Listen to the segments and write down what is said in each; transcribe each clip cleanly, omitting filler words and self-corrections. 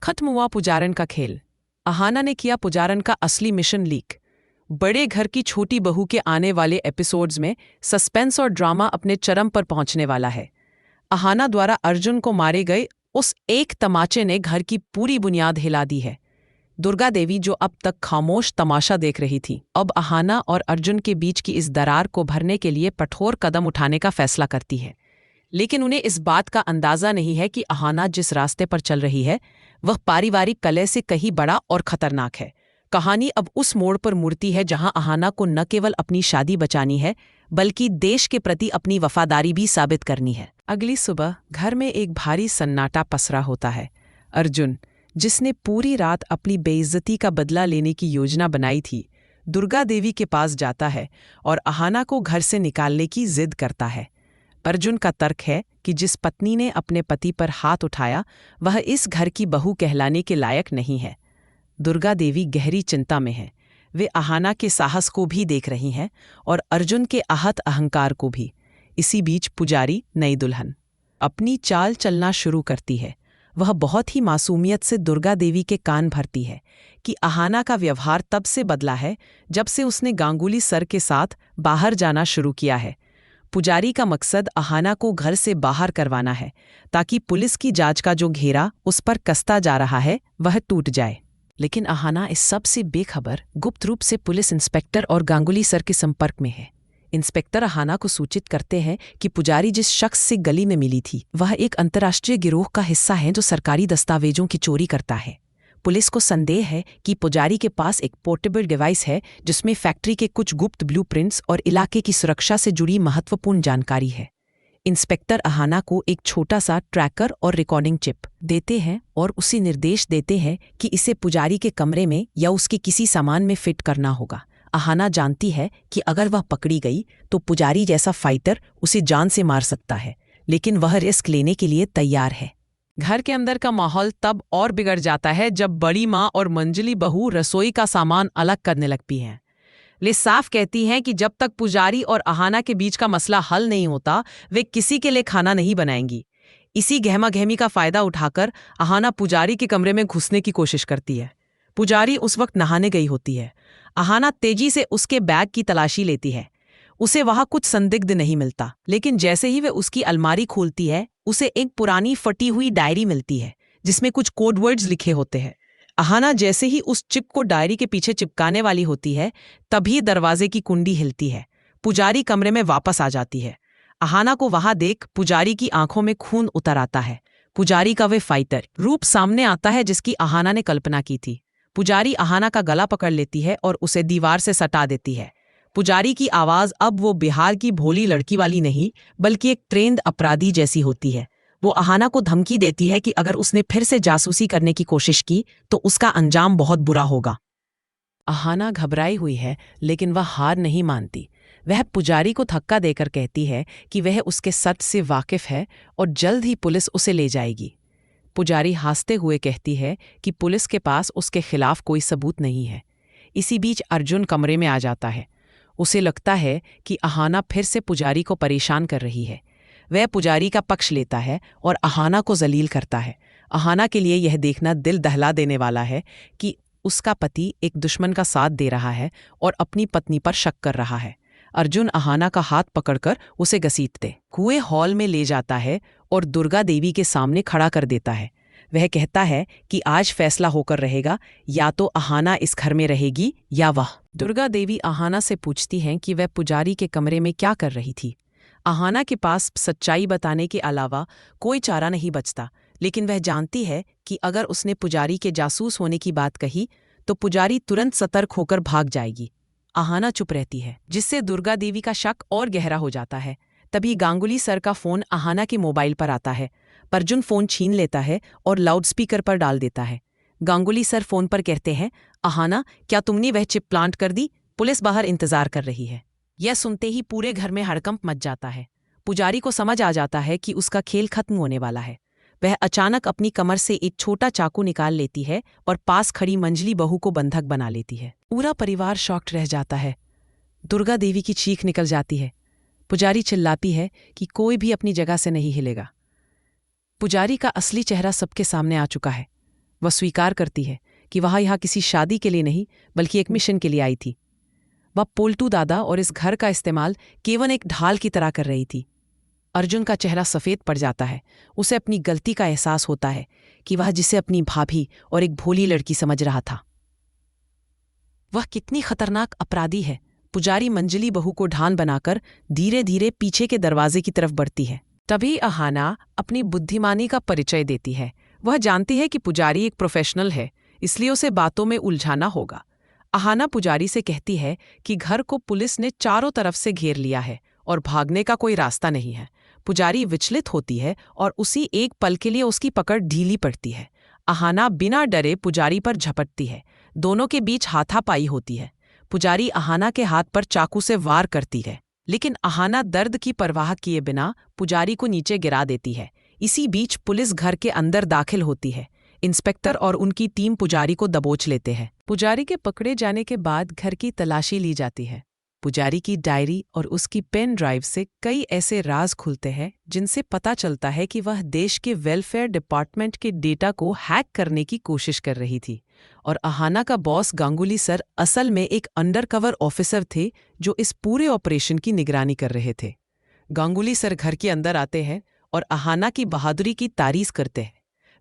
खत्म हुआ पुजारन का खेल। अहाना ने किया पुजारन का असली मिशन लीक। बड़े घर की छोटी बहू के आने वाले एपिसोड्स में सस्पेंस और ड्रामा अपने चरम पर पहुंचने वाला है। अहाना द्वारा अर्जुन को मारे गए उस एक तमाचे ने घर की पूरी बुनियाद हिला दी है। दुर्गा देवी, जो अब तक खामोश तमाशा देख रही थी, अब अहाना और अर्जुन के बीच की इस दरार को भरने के लिए कठोर कदम उठाने का फैसला करती है। लेकिन उन्हें इस बात का अंदाजा नहीं है कि अहाना जिस रास्ते पर चल रही है वह पारिवारिक कलह से कहीं बड़ा और खतरनाक है। कहानी अब उस मोड़ पर मुड़ती है जहां अहाना को न केवल अपनी शादी बचानी है बल्कि देश के प्रति अपनी वफादारी भी साबित करनी है। अगली सुबह घर में एक भारी सन्नाटा पसरा होता है। अर्जुन, जिसने पूरी रात अपनी बेइज्जती का बदला लेने की योजना बनाई थी, दुर्गा देवी के पास जाता है और अहाना को घर से निकालने की जिद करता है। अर्जुन का तर्क है कि जिस पत्नी ने अपने पति पर हाथ उठाया वह इस घर की बहू कहलाने के लायक नहीं है। दुर्गा देवी गहरी चिंता में है। वे अहाना के साहस को भी देख रही हैं और अर्जुन के आहत अहंकार को भी। इसी बीच पुजारी, नई दुल्हन, अपनी चाल चलना शुरू करती है। वह बहुत ही मासूमियत से दुर्गा देवी के कान भरती है कि अहाना का व्यवहार तब से बदला है जब से उसने गांगुली सर के साथ बाहर जाना शुरू किया है। पुजारी का मकसद अहाना को घर से बाहर करवाना है ताकि पुलिस की जांच का जो घेरा उस पर कसता जा रहा है वह टूट जाए। लेकिन अहाना इस सब से बेखबर गुप्त रूप से पुलिस इंस्पेक्टर और गांगुली सर के संपर्क में है। इंस्पेक्टर अहाना को सूचित करते हैं कि पुजारी जिस शख्स से गली में मिली थी वह एक अंतर्राष्ट्रीय गिरोह का हिस्सा है जो सरकारी दस्तावेजों की चोरी करता है। पुलिस को संदेह है कि पुजारी के पास एक पोर्टेबल डिवाइस है जिसमें फैक्ट्री के कुछ गुप्त ब्लूप्रिंट्स और इलाके की सुरक्षा से जुड़ी महत्वपूर्ण जानकारी है। इंस्पेक्टर अहाना को एक छोटा सा ट्रैकर और रिकॉर्डिंग चिप देते हैं और उसे निर्देश देते हैं कि इसे पुजारी के कमरे में या उसके किसी सामान में फिट करना होगा। अहाना जानती है कि अगर वह पकड़ी गई तो पुजारी जैसा फाइटर उसे जान से मार सकता है, लेकिन वह रिस्क लेने के लिए तैयार है। घर के अंदर का माहौल तब और बिगड़ जाता है जब बड़ी माँ और मंजली बहू रसोई का सामान अलग करने लगती हैं। वे साफ कहती हैं कि जब तक पुजारी और अहाना के बीच का मसला हल नहीं होता वे किसी के लिए खाना नहीं बनाएंगी। इसी गहमा-गहमी का फायदा उठाकर अहाना पुजारी के कमरे में घुसने की कोशिश करती है। पुजारी उस वक्त नहाने गई होती है। अहाना तेजी से उसके बैग की तलाशी लेती है। उसे वहां कुछ संदिग्ध नहीं मिलता, लेकिन जैसे ही वे उसकी अलमारी खोलती है उसे एक पुरानी फटी हुई डायरी मिलती है जिसमें कुछ कोड वर्ड्स लिखे होते हैं। अहाना जैसे ही उस चिप को डायरी के पीछे चिपकाने वाली होती है तभी दरवाजे की कुंडी हिलती है। पुजारी कमरे में वापस आ जाती है। अहाना को वहां देख पुजारी की आंखों में खून उतर आता है। पुजारी का वे फाइटर रूप सामने आता है जिसकी अहाना ने कल्पना की थी। पुजारी अहाना का गला पकड़ लेती है और उसे दीवार से सटा देती है। पुजारी की आवाज अब वो बिहार की भोली लड़की वाली नहीं बल्कि एक ट्रेंड अपराधी जैसी होती है। वो अहाना को धमकी देती है कि अगर उसने फिर से जासूसी करने की कोशिश की तो उसका अंजाम बहुत बुरा होगा। अहाना घबराई हुई है लेकिन वह हार नहीं मानती। वह पुजारी को धक्का देकर कहती है कि वह उसके सच से वाकिफ है और जल्द ही पुलिस उसे ले जाएगी। पुजारी हंसते हुए कहती है कि पुलिस के पास उसके खिलाफ कोई सबूत नहीं है। इसी बीच अर्जुन कमरे में आ जाता है। उसे लगता है कि अहाना फिर से पुजारी को परेशान कर रही है। वह पुजारी का पक्ष लेता है और अहाना को जलील करता है। अहाना के लिए यह देखना दिल दहला देने वाला है कि उसका पति एक दुश्मन का साथ दे रहा है और अपनी पत्नी पर शक कर रहा है। अर्जुन अहाना का हाथ पकड़कर उसे घसीटते कुएं हॉल में ले जाता है और दुर्गा देवी के सामने खड़ा कर देता है। वह कहता है कि आज फैसला होकर रहेगा, या तो अहाना इस घर में रहेगी या वह। दुर्गा देवी अहाना से पूछती हैं कि वह पुजारी के कमरे में क्या कर रही थी। अहाना के पास सच्चाई बताने के अलावा कोई चारा नहीं बचता, लेकिन वह जानती है कि अगर उसने पुजारी के जासूस होने की बात कही तो पुजारी तुरंत सतर्क होकर भाग जाएगी। अहाना चुप रहती है, जिससे दुर्गा देवी का शक और गहरा हो जाता है। तभी गांगुली सर का फोन अहाना के मोबाइल पर आता है। अर्जुन फोन छीन लेता है और लाउडस्पीकर पर डाल देता है। गांगुली सर फोन पर कहते हैं, अहाना, क्या तुमने वह चिप प्लांट कर दी? पुलिस बाहर इंतजार कर रही है। यह सुनते ही पूरे घर में हड़कंप मच जाता है। पुजारी को समझ आ जाता है कि उसका खेल खत्म होने वाला है। वह अचानक अपनी कमर से एक छोटा चाकू निकाल लेती है और पास खड़ी मंजली बहू को बंधक बना लेती है। पूरा परिवार शॉक्ड रह जाता है। दुर्गा देवी की चीख निकल जाती है। पुजारी चिल्लाती है कि कोई भी अपनी जगह से नहीं हिलेगा। पुजारी का असली चेहरा सबके सामने आ चुका है। वह स्वीकार करती है कि वह यहाँ किसी शादी के लिए नहीं बल्कि एक मिशन के लिए आई थी। वह पोल्टू दादा और इस घर का इस्तेमाल केवल एक ढाल की तरह कर रही थी। अर्जुन का चेहरा सफ़ेद पड़ जाता है। उसे अपनी गलती का एहसास होता है कि वह जिसे अपनी भाभी और एक भोली लड़की समझ रहा था, वह कितनी खतरनाक अपराधी है। पुजारी मंजली बहू को ढाल बनाकर धीरे धीरे पीछे के दरवाजे की तरफ बढ़ती है। तभी अहाना अपनी बुद्धिमानी का परिचय देती है। वह जानती है कि पुजारी एक प्रोफेशनल है, इसलिए उसे बातों में उलझाना होगा। अहाना पुजारी से कहती है कि घर को पुलिस ने चारों तरफ से घेर लिया है और भागने का कोई रास्ता नहीं है। पुजारी विचलित होती है और उसी एक पल के लिए उसकी पकड़ ढीली पड़ती है। अहाना बिना डरे पुजारी पर झपटती है। दोनों के बीच हाथापाई होती है। पुजारी अहाना के हाथ पर चाकू से वार करती है, लेकिन अहाना दर्द की परवाह किए बिना पुजारी को नीचे गिरा देती है। इसी बीच पुलिस घर के अंदर दाखिल होती है। इंस्पेक्टर और उनकी टीम पुजारी को दबोच लेते हैं। पुजारी के पकड़े जाने के बाद घर की तलाशी ली जाती है। पुजारी की डायरी और उसकी पेन ड्राइव से कई ऐसे राज खुलते हैं जिनसे पता चलता है कि वह देश के वेलफेयर डिपार्टमेंट के डेटा को हैक करने की कोशिश कर रही थी। और अहाना का बॉस गांगुली सर असल में एक अंडरकवर ऑफिसर थे जो इस पूरे ऑपरेशन की निगरानी कर रहे थे। गांगुली सर घर के अंदर आते हैं और अहाना की बहादुरी की तारीफ करते हैं।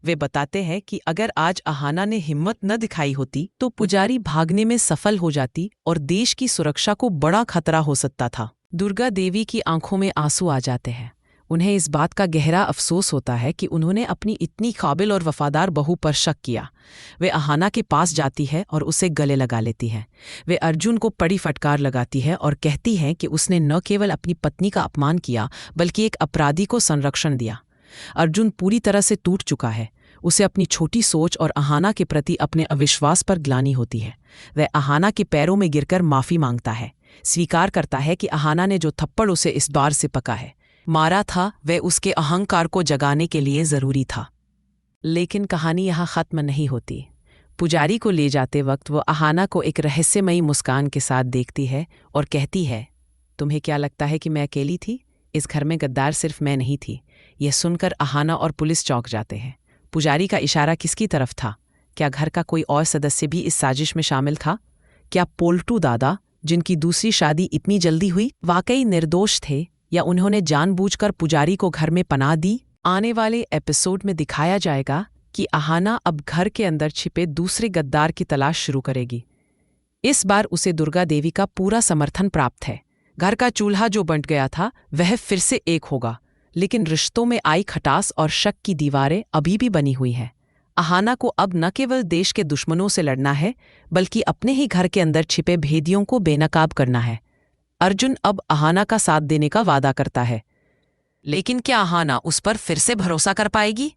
वे बताते हैं कि अगर आज अहाना ने हिम्मत न दिखाई होती तो पुजारी भागने में सफल हो जाती और देश की सुरक्षा को बड़ा खतरा हो सकता था। दुर्गा देवी की आंखों में आंसू आ जाते हैं। उन्हें इस बात का गहरा अफसोस होता है कि उन्होंने अपनी इतनी काबिल और वफादार बहू पर शक किया। वे अहाना के पास जाती है और उसे गले लगा लेती हैं। वे अर्जुन को बड़ी फटकार लगाती है और कहती हैं कि उसने न केवल अपनी पत्नी का अपमान किया बल्कि एक अपराधी को संरक्षण दिया। अर्जुन पूरी तरह से टूट चुका है। उसे अपनी छोटी सोच और अहाना के प्रति अपने अविश्वास पर ग्लानि होती है। वह अहाना के पैरों में गिरकर माफ़ी मांगता है, स्वीकार करता है कि अहाना ने जो थप्पड़ उसे इस बार से पका है मारा था वह उसके अहंकार को जगाने के लिए ज़रूरी था। लेकिन कहानी यहाँ ख़त्म नहीं होती। पुजारी को ले जाते वक्त वो अहाना को एक रहस्यमयी मुस्कान के साथ देखती है और कहती है, तुम्हें क्या लगता है कि मैं अकेली थी? इस घर में गद्दार सिर्फ मैं नहीं थी। यह सुनकर अहाना और पुलिस चौंक जाते हैं। पुजारी का इशारा किसकी तरफ था? क्या घर का कोई और सदस्य भी इस साजिश में शामिल था? क्या पोल्टू दादा, जिनकी दूसरी शादी इतनी जल्दी हुई, वाकई निर्दोष थे या उन्होंने जानबूझकर पुजारी को घर में पनाह दी? आने वाले एपिसोड में दिखाया जाएगा कि अहाना अब घर के अंदर छिपे दूसरे गद्दार की तलाश शुरू करेगी। इस बार उसे दुर्गा देवी का पूरा समर्थन प्राप्त है। घर का चूल्हा जो बंट गया था वह फिर से एक होगा, लेकिन रिश्तों में आई खटास और शक की दीवारें अभी भी बनी हुई हैं। अहाना को अब न केवल देश के दुश्मनों से लड़ना है बल्कि अपने ही घर के अंदर छिपे भेदियों को बेनकाब करना है। अर्जुन अब अहाना का साथ देने का वादा करता है, लेकिन क्या अहाना उस पर फिर से भरोसा कर पाएगी?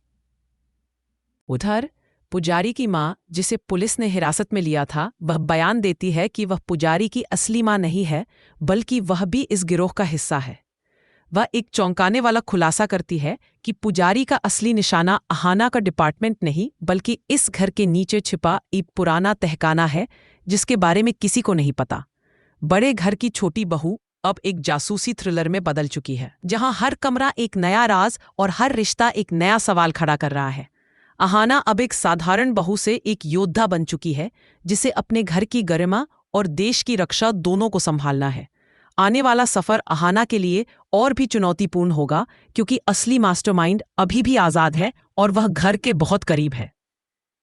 उधर पुजारी की माँ, जिसे पुलिस ने हिरासत में लिया था, वह बयान देती है कि वह पुजारी की असली माँ नहीं है बल्कि वह भी इस गिरोह का हिस्सा है। वह एक चौंकाने वाला खुलासा करती है कि पुजारी का असली निशाना अहाना का डिपार्टमेंट नहीं बल्कि इस घर के नीचे छिपा एक पुराना तहखाना है जिसके बारे में किसी को नहीं पता। बड़े घर की छोटी बहू अब एक जासूसी थ्रिलर में बदल चुकी है, जहां हर कमरा एक नया राज और हर रिश्ता एक नया सवाल खड़ा कर रहा है। अहाना अब एक साधारण बहू से एक योद्धा बन चुकी है जिसे अपने घर की गरिमा और देश की रक्षा दोनों को संभालना है। आने वाला सफर अहाना के लिए और भी चुनौतीपूर्ण होगा क्योंकि असली मास्टरमाइंड अभी भी आजाद है और वह घर के बहुत करीब है।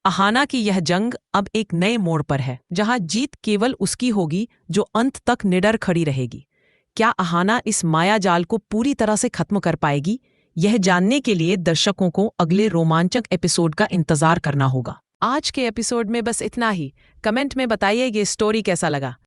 अहाना की यह जंग अब एक नए मोड़ पर है, जहां जीत केवल उसकी होगी जो अंत तक निडर खड़ी रहेगी। क्या अहाना इस मायाजाल को पूरी तरह से खत्म कर पाएगी? यह जानने के लिए दर्शकों को अगले रोमांचक एपिसोड का इंतजार करना होगा। आज के एपिसोड में बस इतना ही। कमेंट में बताइए ये स्टोरी कैसा लगा।